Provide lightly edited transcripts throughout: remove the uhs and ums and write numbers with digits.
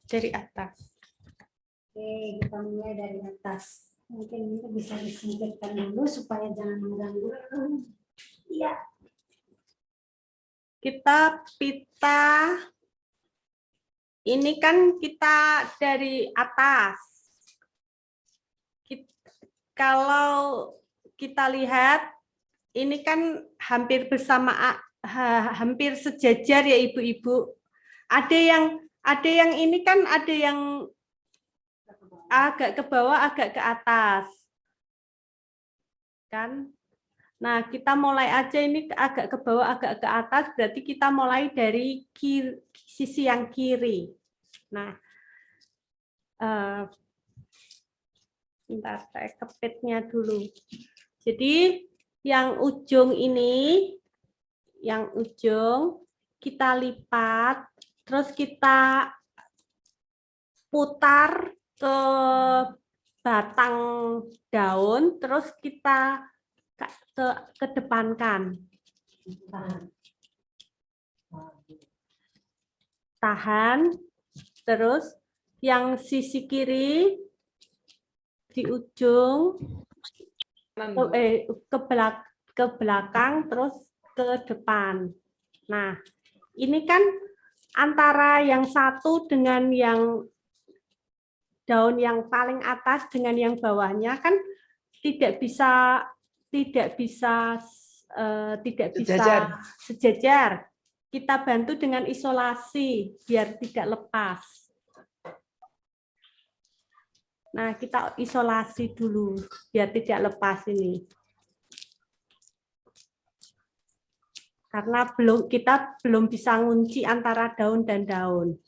dari atas. Oke, kita mulai dari atas. Mungkin ini bisa disingkirkan dulu supaya jangan mengganggu. Iya. Kita pita, ini kan kita dari atas. Kalau kita lihat, ini kan hampir hampir sejajar ya ibu-ibu. Ada yang ini kan ada yang agak ke bawah, agak ke atas. Kan? Nah, kita mulai aja ini agak ke bawah, agak ke atas, berarti kita mulai dari sisi yang kiri. Nah, bentar, saya kepitnya dulu. Jadi, yang ujung ini, yang ujung, kita lipat, terus kita putar ke batang daun, terus kita kedepankan. Tahan, terus yang sisi kiri di ujung ke belakang, terus ke depan. Nah, ini kan antara yang satu dengan yang daun yang paling atas dengan yang bawahnya kan tidak bisa sejajar. Kita bantu dengan isolasi biar tidak lepas. Nah, kita isolasi dulu biar tidak lepas ini. Karena kita belum bisa ngunci antara daun dan daun.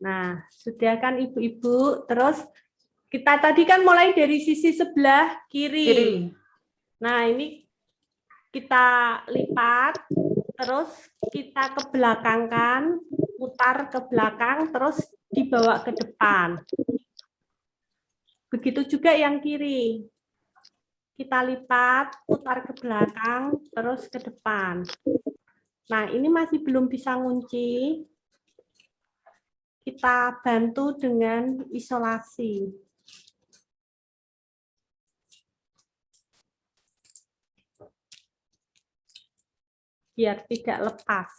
Nah, sudah kan ibu-ibu, terus kita tadi kan mulai dari sisi sebelah kiri. Nah, ini kita lipat, terus kita kebelakangkan, putar ke belakang, terus dibawa ke depan. Begitu juga yang kiri. Kita lipat, putar ke belakang, terus ke depan. Nah, ini masih belum bisa ngunci. Kita bantu dengan isolasi. Biar tidak lepas.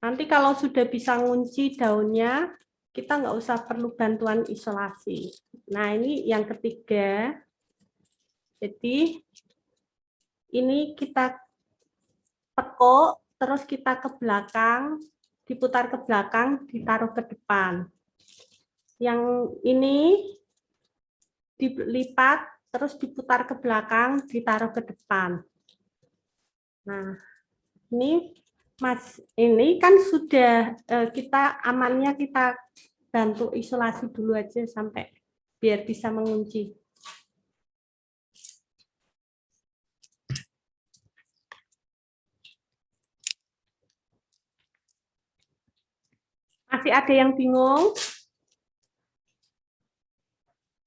Nanti kalau sudah bisa ngunci daunnya, kita nggak usah perlu bantuan isolasi. Nah, ini yang ketiga. Jadi, ini kita tekuk, terus kita ke belakang, diputar ke belakang, ditaruh ke depan. Yang ini dilipat, terus diputar ke belakang, ditaruh ke depan. Nah, ini kan sudah kita amannya, kita bantu isolasi dulu aja sampai biar bisa mengunci. Masih ada yang bingung?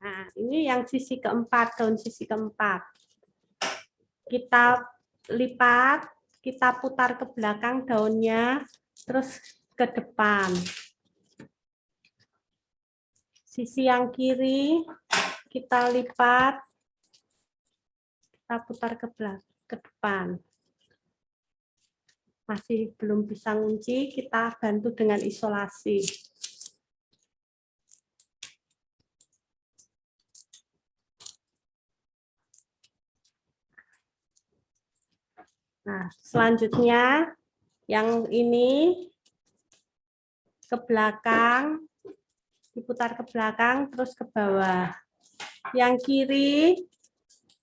Nah, ini yang sisi keempat, daun sisi keempat. Kita lipat, kita putar ke belakang daunnya, terus ke depan. Sisi yang kiri, kita lipat, kita putar ke belakang, ke depan. Masih belum bisa ngunci, kita bantu dengan isolasi. Nah, selanjutnya yang ini ke belakang, diputar ke belakang, terus ke bawah. Yang kiri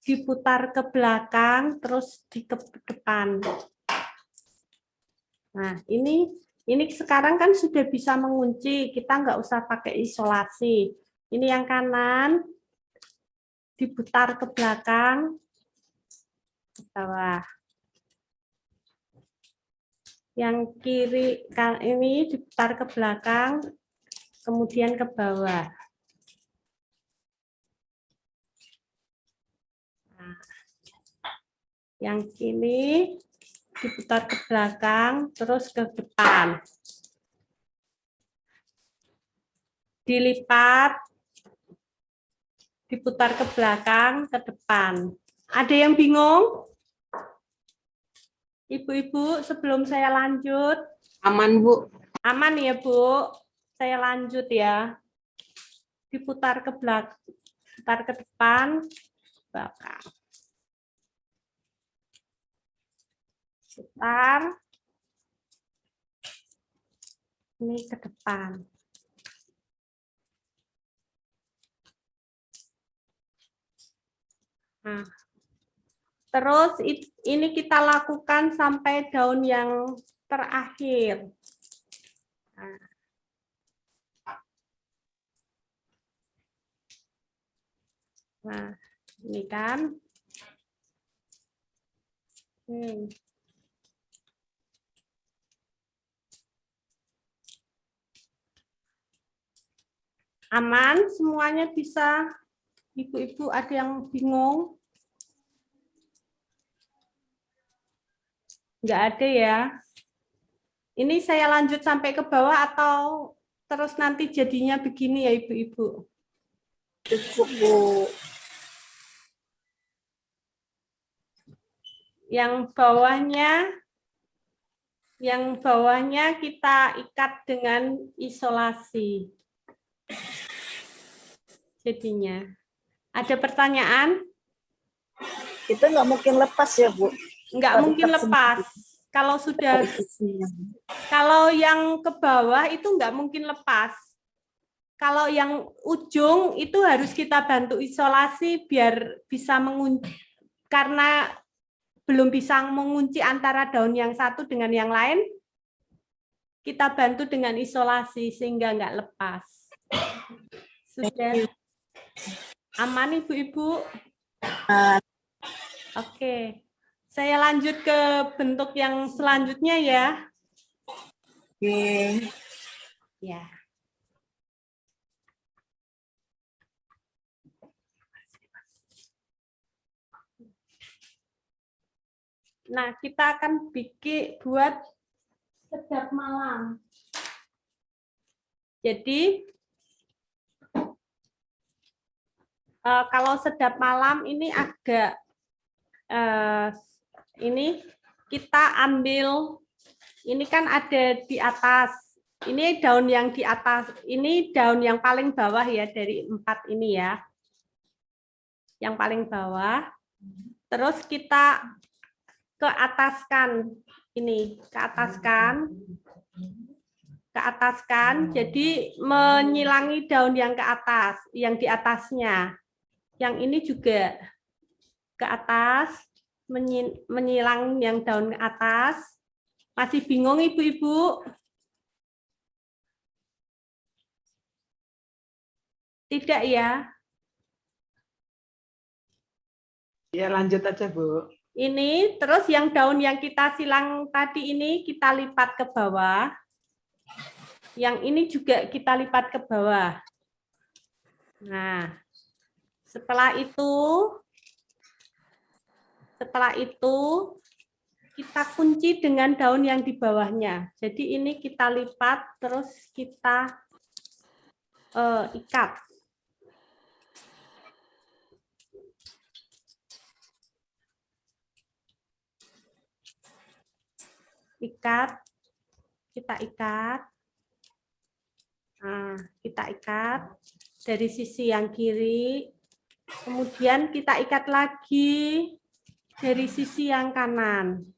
diputar ke belakang, terus di ke depan. Nah, ini sekarang kan sudah bisa mengunci, kita nggak usah pakai isolasi. Ini yang kanan, diputar ke belakang, ke bawah. Yang kiri ini diputar ke belakang, kemudian ke bawah. Nah, yang kiri diputar ke belakang, terus ke depan. dilipat, diputar ke belakang, ke depan. Ada yang bingung? Ibu-ibu, sebelum saya lanjut. Aman, Bu. Aman ya, Bu? Saya lanjut ya. Diputar ke belakang, putar ke depan, belakang. Putar. Ini ke depan. Nah, terus ini kita lakukan sampai daun yang terakhir. Nah, ini kan. Aman, semuanya bisa. Ibu-ibu ada yang bingung? Nggak ada ya. Ini saya lanjut sampai ke bawah atau terus nanti jadinya begini ya ibu-ibu? Cukup, Bu. Yang bawahnya kita ikat dengan isolasi. Jadinya. Ada pertanyaan? Itu nggak mungkin lepas ya, Bu? Nggak mungkin lepas. Kalau sudah, kalau yang ke bawah itu nggak mungkin lepas. Kalau yang ujung itu harus kita bantu isolasi biar bisa mengunci, karena belum bisa mengunci antara daun yang satu dengan yang lain, kita bantu dengan isolasi sehingga nggak lepas. Sudah aman ibu-ibu? Oke. Saya lanjut ke bentuk yang selanjutnya ya. Oke. Ya. Nah, kita akan buat sedap malam. Jadi, kalau sedap malam ini agak, ini kita ambil, ini kan ada di atas. Ini daun yang di atas, ini daun yang paling bawah ya, dari 4 ini ya. Yang paling bawah. Terus kita keataskan ini, keataskan, jadi menyilangi daun yang ke atas, yang di atasnya. Yang ini juga ke atas, menyilang yang daun ke atas. Masih bingung ibu-ibu? Tidak ya? Ya, lanjut aja, Bu. Ini, terus yang daun yang kita silang tadi ini kita lipat ke bawah. Yang ini juga kita lipat ke bawah. Nah, setelah itu kita kunci dengan daun yang di bawahnya. Jadi ini kita lipat, terus kita ikat. Kita ikat. Nah, kita ikat dari sisi yang kiri, kemudian kita ikat lagi dari sisi yang kanan.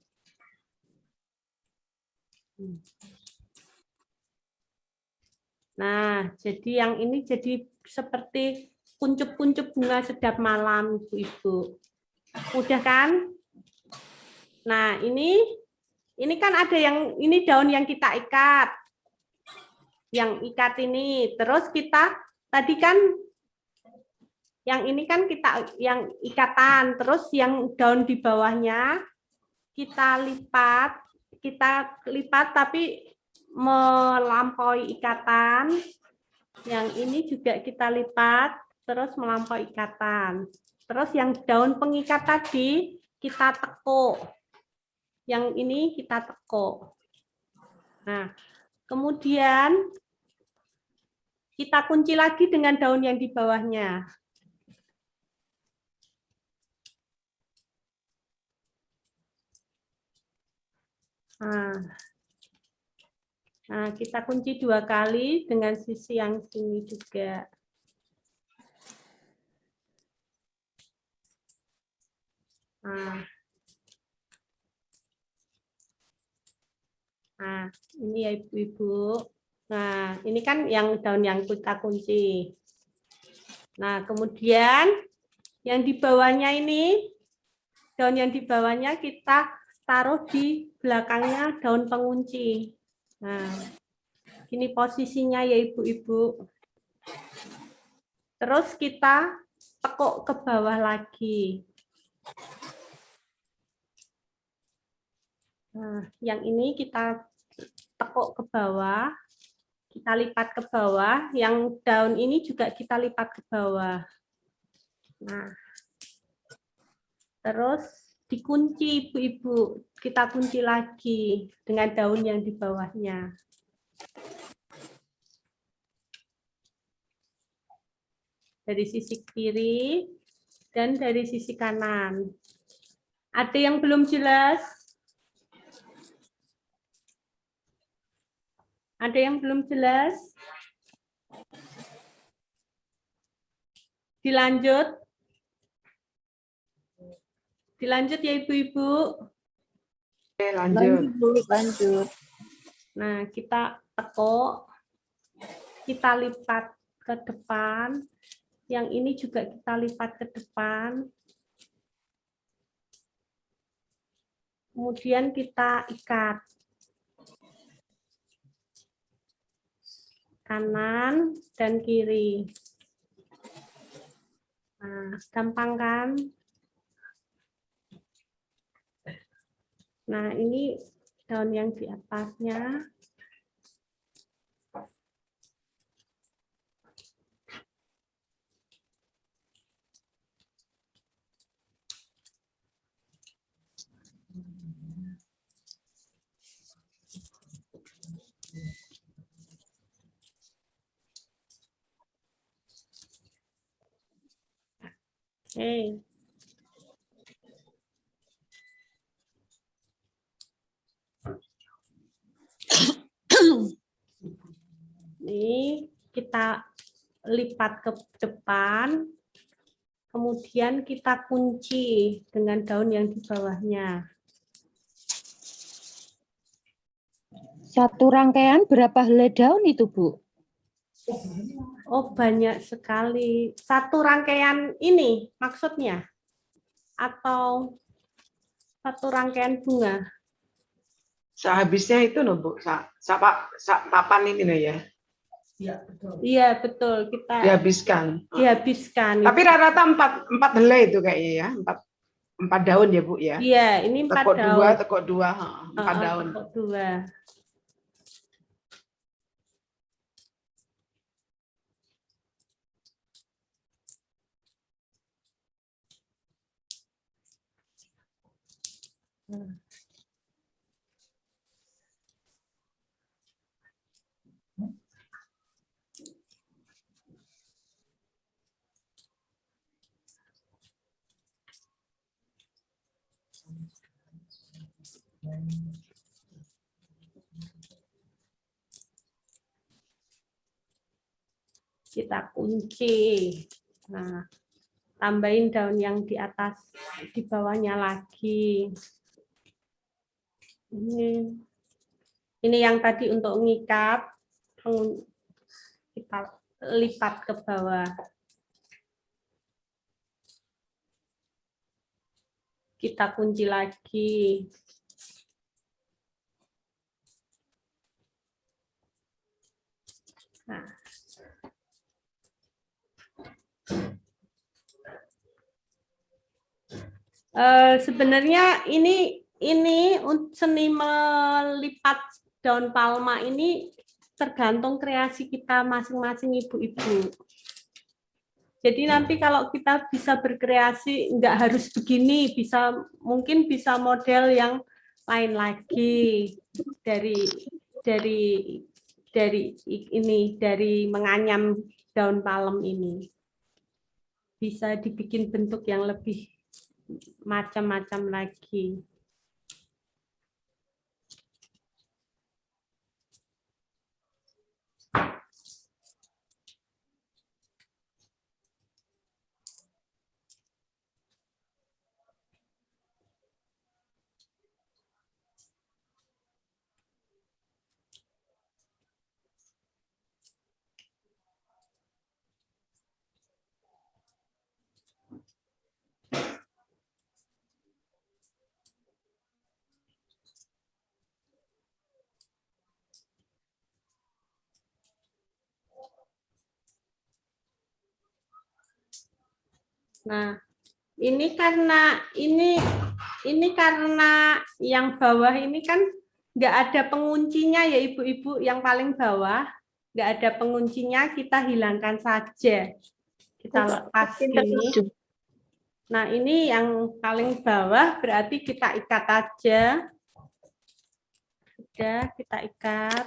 Nah, jadi yang ini jadi seperti kuncup-kuncup bunga sedap malam, Ibu-ibu. Udah kan? Nah, ini kan ada yang, ini daun yang kita ikat. Yang ikat ini, terus kita, tadi kan, yang ini kan kita, yang ikatan, terus yang daun di bawahnya, kita lipat tapi melampaui ikatan. Yang ini juga kita lipat, terus melampaui ikatan. Terus yang daun pengikat tadi, kita tekuk. Yang ini kita tekuk. Nah, kemudian Kita kunci lagi dengan daun yang di bawahnya. Nah, kita kunci 2 kali dengan sisi yang sini juga. Nah, ini ya Ibu-ibu. Nah, ini kan yang daun yang kita kunci. Nah, kemudian yang di bawahnya ini, daun yang di bawahnya kita taruh di belakangnya daun pengunci. Nah, ini posisinya ya Ibu-ibu. Terus kita tekuk ke bawah lagi. Nah, yang ini kita tekuk ke bawah, kita lipat ke bawah, yang daun ini juga kita lipat ke bawah. Nah, terus dikunci Ibu-ibu, kita kunci lagi dengan daun yang di bawahnya. Dari sisi kiri dan dari sisi kanan. Ada yang belum jelas? Ada yang belum jelas? Dilanjut? Dilanjut ya Ibu-ibu. Oke, lanjut. Lanjut. Nah, kita tekuk, kita lipat ke depan. Yang ini juga kita lipat ke depan. Kemudian kita ikat. Kanan dan kiri. Nah, gampang kan? Nah, ini daun yang di atasnya. Oke. Ini kita lipat ke depan, kemudian kita kunci dengan daun yang di bawahnya. Satu rangkaian berapa helai daun itu, Bu? Oh, banyak sekali. Satu rangkaian ini maksudnya? Atau satu rangkaian bunga? Sehabisnya itu loh, Bu. Papan ini loh ya. Iya, betul. Kita Dihabiskan. dihabiskan. Tapi rata-rata empat helai itu kayaknya ya. Empat daun ya, Bu ya. Iya, ini 4 Tekuk daun. dua, tekuk dua. 4 daun. Tekuk 2. Kita kunci. Nah, tambahin daun yang di atas, di bawahnya lagi. Ini yang tadi untuk ngikat, kita lipat ke bawah. Kita kunci lagi. Nah. Sebenarnya ini seni melipat daun palma ini tergantung kreasi kita masing-masing ibu-ibu. Jadi nanti kalau kita bisa berkreasi nggak harus begini, mungkin bisa model yang lain lagi dari dari menganyam daun palem ini. Bisa dibikin bentuk yang lebih macam-macam lagi. Nah, ini karena yang bawah ini kan nggak ada penguncinya ya Ibu-ibu, yang paling bawah nggak ada penguncinya, kita hilangkan saja. Kita lepas ini. Nah, ini yang paling bawah berarti kita ikat aja. Sudah, kita ikat.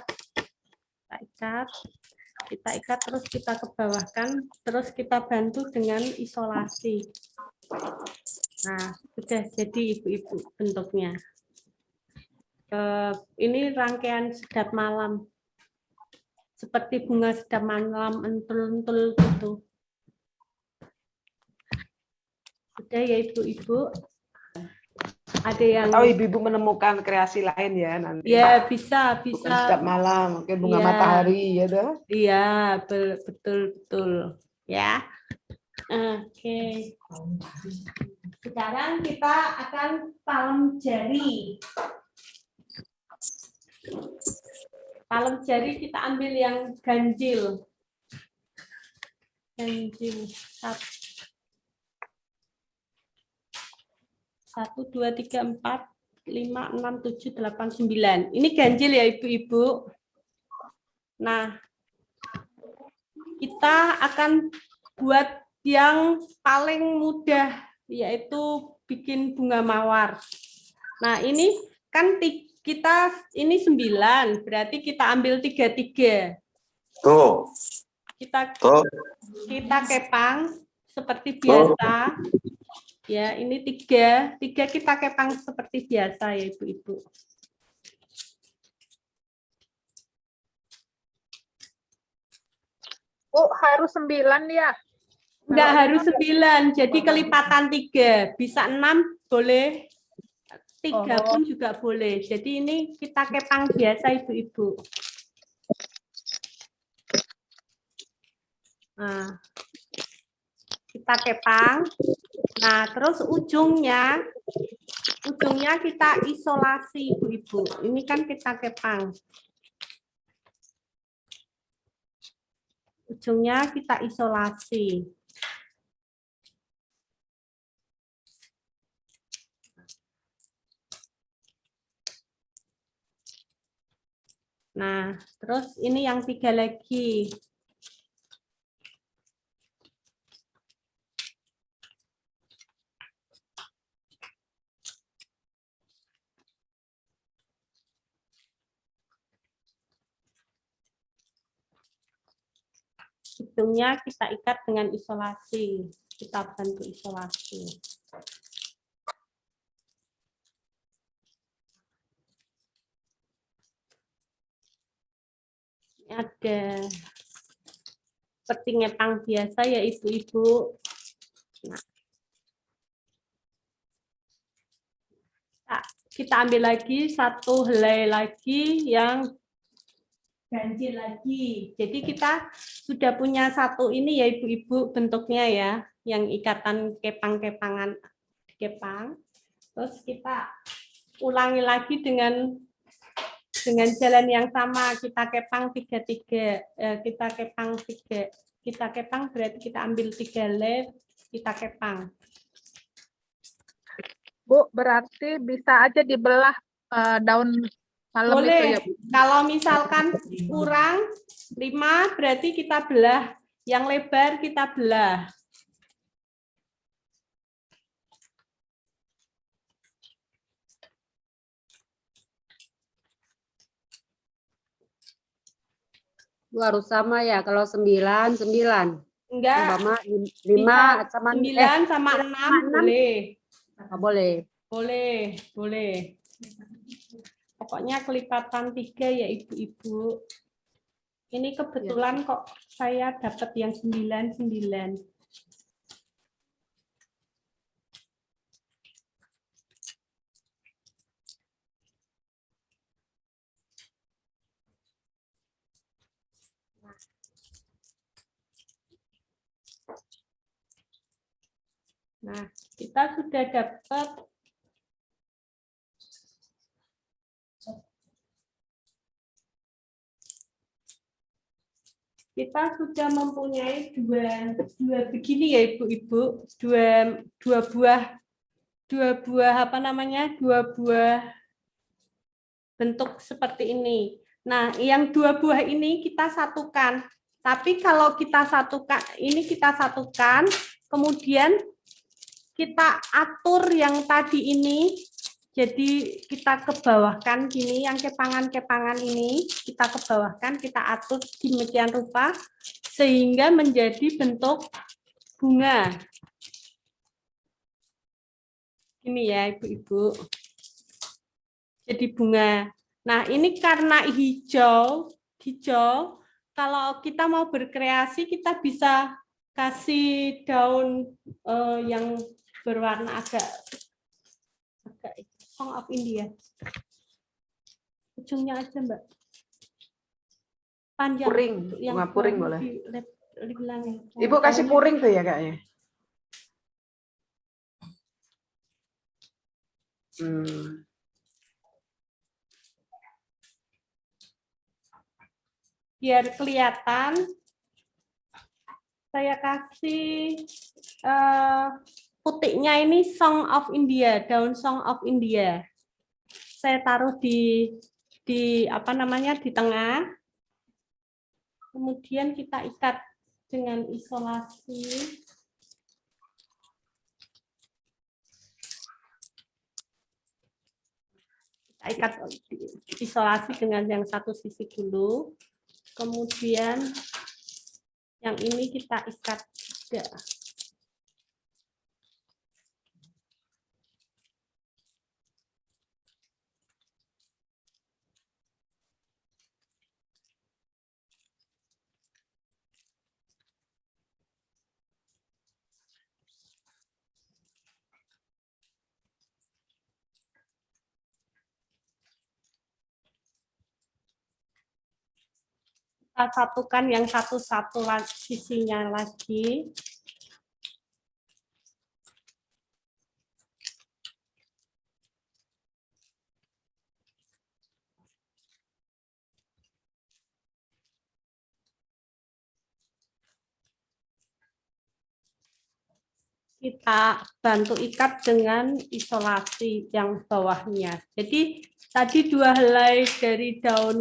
Kita ikat terus kita kebawahkan, terus kita bantu dengan isolasi. Nah, sudah jadi Ibu-ibu bentuknya. Ini rangkaian sedap malam. Seperti bunga sedap malam entul-entul gitu. Sudah ya Ibu-ibu. Ada yang Atau ibu-ibu menemukan kreasi lain ya nanti. ya bisa Bukan sedap malam, mungkin bunga ya, matahari ya toh. Iya, betul ya. Oke. Sekarang kita akan palem jari. Palem jari kita ambil yang ganjil. Ganjil. 1, 2, 3, 4, 5, 6, 7, 8, 9. Ini ganjil ya Ibu-ibu. Nah, kita akan buat yang paling mudah, yaitu bikin bunga mawar. Nah, ini kan kita ini 9, berarti kita ambil 3-3. Tuh. Kita kepang seperti biasa. Ya, ini 3 kita kepang seperti biasa ya Ibu-ibu. Oh, harus 9 ya? Enggak harus 9, jadi kelipatan 3. Bisa 6 boleh, 3 pun juga boleh. Jadi ini kita kepang biasa Ibu-ibu. Nah, kita kepang. Nah, terus ujungnya kita isolasi Ibu-ibu. Ini kan kita kepang. Ujungnya kita isolasi. Nah, terus ini yang 3 lagi. Hidungnya kita ikat dengan isolasi. Kita bantu isolasi. Ada seperti ngepang biasa ya Ibu-ibu. Nah, kita ambil lagi satu helai lagi yang ganjil lagi. Jadi kita sudah punya satu ini ya Ibu-ibu bentuknya ya, yang ikatan kepang-kepangan kepang. Terus kita ulangi lagi dengan jalan yang sama, kita kepang 3-3, kita kepang 3, kita kepang berarti kita ambil 3 helai, kita kepang. Bu, berarti bisa aja dibelah daun palem Boleh. itu ya, Bu? Kalau misalkan kurang 5, berarti kita belah. Yang lebar kita belah. Bu, harus sama ya. Kalau 9, 9. Enggak, Umpama bisa 5 sama 9 sama 6 boleh. Nggak boleh. Boleh. Pokoknya kelipatan 3 ya ibu-ibu. Ini kebetulan kok saya dapat yang 9. Nah, kita sudah dapat mempunyai dua begini ya ibu-ibu, dua buah apa namanya, dua buah bentuk seperti ini. Nah, yang dua buah ini kita satukan. Tapi kalau kita satukan, kemudian kita atur yang tadi ini, jadi kita kebawahkan gini, yang kepangan-kepangan ini kita kebawahkan, kita atur demikian rupa sehingga menjadi bentuk bunga. Ini ya ibu-ibu. Jadi bunga. Nah ini karena hijau, kalau kita mau berkreasi kita bisa kasih daun yang berwarna agak Song of India. Ujungnya aja Mbak. Panjang. Puring, yang bunga puring boleh. Dibilangin. Ibu kasih puring tuh ya kayaknya. Biar kelihatan, saya kasih putiknya ini Song of India, daun Song of India. Saya taruh di apa namanya di tengah. Kemudian kita ikat dengan isolasi. Kita ikat isolasi dengan yang satu sisi dulu. Kemudian yang ini kita ikat juga. Kita satukan yang satu-satu sisinya lagi. Kita bantu ikat dengan isolasi yang bawahnya. Jadi tadi 2 helai dari daun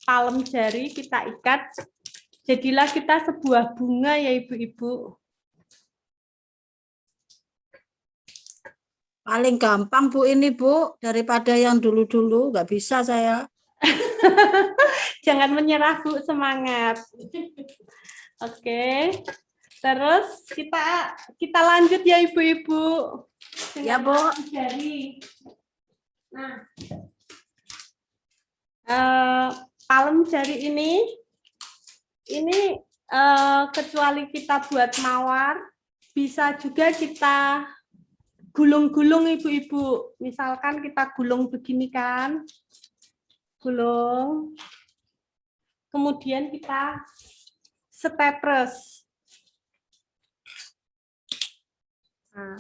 palem jari kita ikat, jadilah kita sebuah bunga ya ibu-ibu. Paling gampang Bu ini Bu, daripada yang dulu-dulu, nggak bisa saya. Jangan menyerah Bu, semangat. Oke. Terus kita lanjut ya ibu-ibu. Ya Bu. Jari. Nah, palem jari ini kecuali kita buat mawar, bisa juga kita gulung-gulung ibu-ibu. Misalkan kita gulung begini kan, gulung, kemudian kita staples. Nah,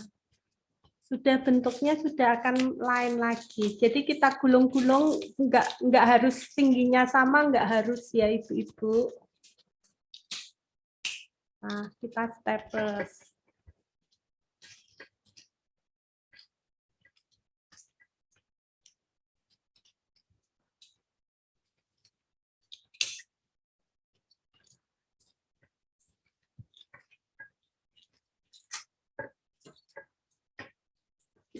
sudah bentuknya sudah akan lain lagi. Jadi kita gulung-gulung enggak harus tingginya sama, enggak harus ya ibu-ibu. Nah, kita staples.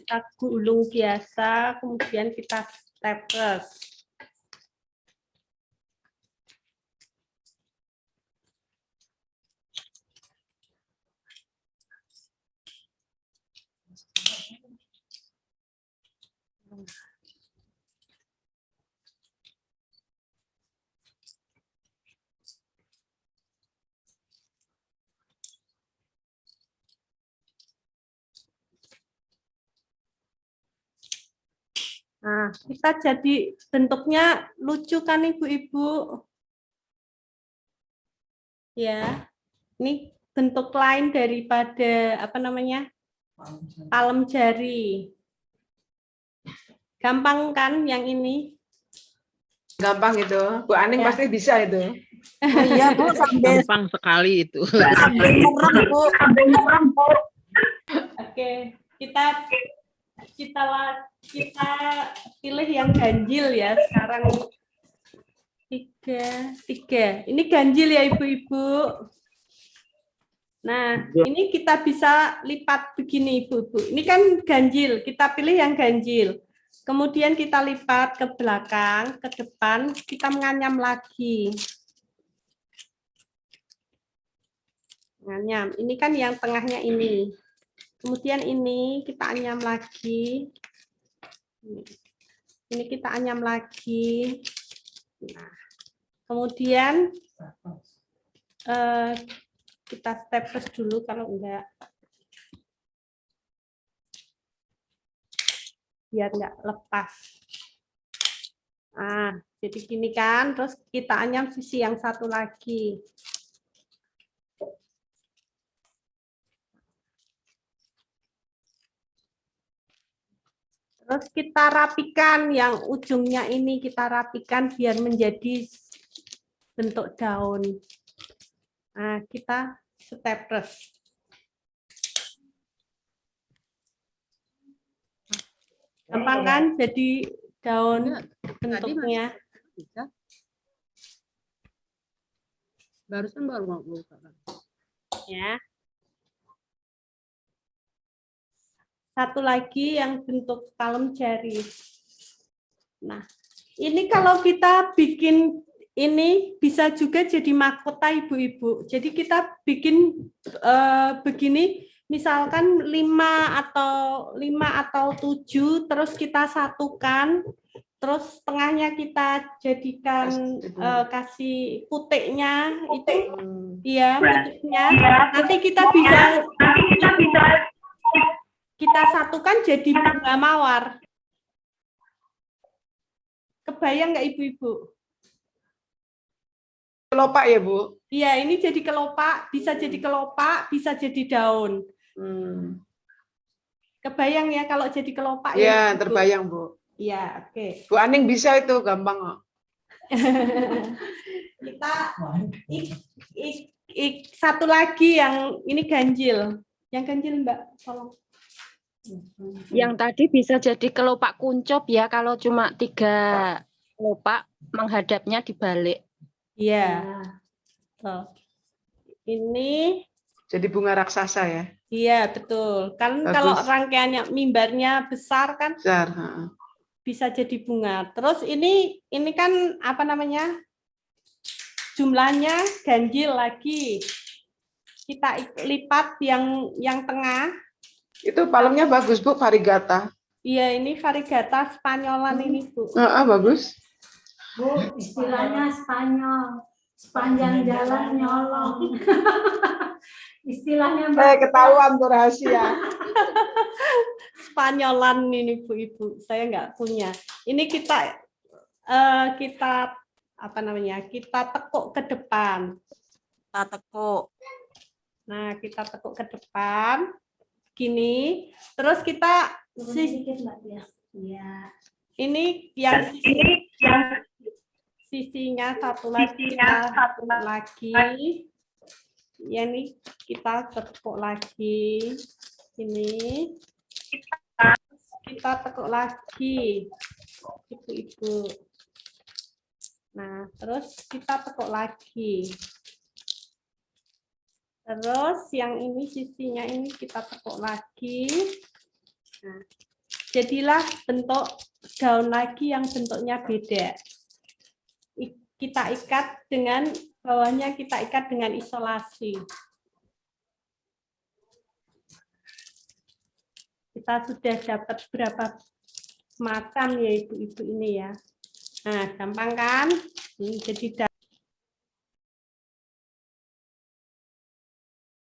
Kita gulung biasa, kemudian kita staples. Nah, kita jadi bentuknya lucu kan Ibu-ibu? Ya, ini bentuk lain daripada apa namanya? Palem jari. Gampang kan yang ini? Gampang itu. Bu Aning Ya. pasti bisa itu. Oh iya Bu, sambil Gampang sekali itu. merem Bu. Oke, kita pilih yang ganjil ya sekarang. Tiga. Ini ganjil ya Ibu-ibu. Nah, ini kita bisa lipat begini Ibu-ibu. Ini kan ganjil, kita pilih yang ganjil. Kemudian kita lipat ke belakang, ke depan, kita menganyam lagi. Nganyam. Ini kan yang tengahnya ini. Kemudian ini kita anyam lagi. Ini kita anyam lagi. Nah, kemudian kita staples dulu kalau enggak. Biar enggak lepas. Nah, jadi gini kan, terus kita anyam sisi yang satu lagi. Terus kita rapikan yang ujungnya ini, kita rapikan biar menjadi bentuk daun. Nah, kita staples. Gampang kan jadi daun bentuknya. Bisa. Barusan baru mau buka. Ya. Satu lagi yang bentuk palem jari. Nah, ini kalau kita bikin ini bisa juga jadi mahkota Ibu-ibu. Jadi kita bikin begini, misalkan 5 atau 7, terus kita satukan, terus tengahnya kita jadikan kasih putiknya itu, ya putiknya. Nanti kita bisa kita satukan jadi bunga mawar. Kebayang nggak Ibu-ibu? Kelopak ya Bu? Iya, ini jadi kelopak, bisa jadi jadi daun. Kebayang ya kalau jadi kelopak Iya, ya? terbayang Bu. Iya, oke. Bu Aning bisa itu, gampang kok. Kita satu lagi yang ini ganjil. Yang ganjil Mbak, tolong. Yang tadi bisa jadi kelopak kuncup ya, kalau cuma 3 kelopak menghadapnya dibalik. Iya. Tuh. Ini Jadi bunga raksasa ya? iya betul. Kan Bagus. kalau rangkaiannya mimbarnya besar kan Besar. bisa jadi bunga. Terus ini kan apa namanya? Jumlahnya ganjil lagi. Kita lipat yang tengah. Itu palemnya bagus Bu, variegata. Iya, ini variegata Spanyolan ini Bu. Bagus. Bu, istilahnya Spanyol. Sepanjang jalan nyolong. Istilahnya Ketahuan tuh rahasia. Spanyolan ini Bu Ibu. Saya nggak punya. Ini kita apa namanya? Kita tekuk ke depan. Kita tekuk. Nah, kita tekuk ke depan. Gini. Terus kita sedikit Mbak ya. Iya. ini yang sisinya satu lagi, ya ini kita tekuk lagi, ini kita tekuk lagi, Ibu-ibu. Nah, terus kita tekuk lagi, terus yang ini sisinya ini kita tekuk lagi. Nah, jadilah bentuk daun lagi yang bentuknya beda. Kita ikat dengan bawahnya, kita ikat dengan isolasi. Kita sudah dapat berapa macam ya Ibu-ibu ini ya. Nah, gampang kan? Jadi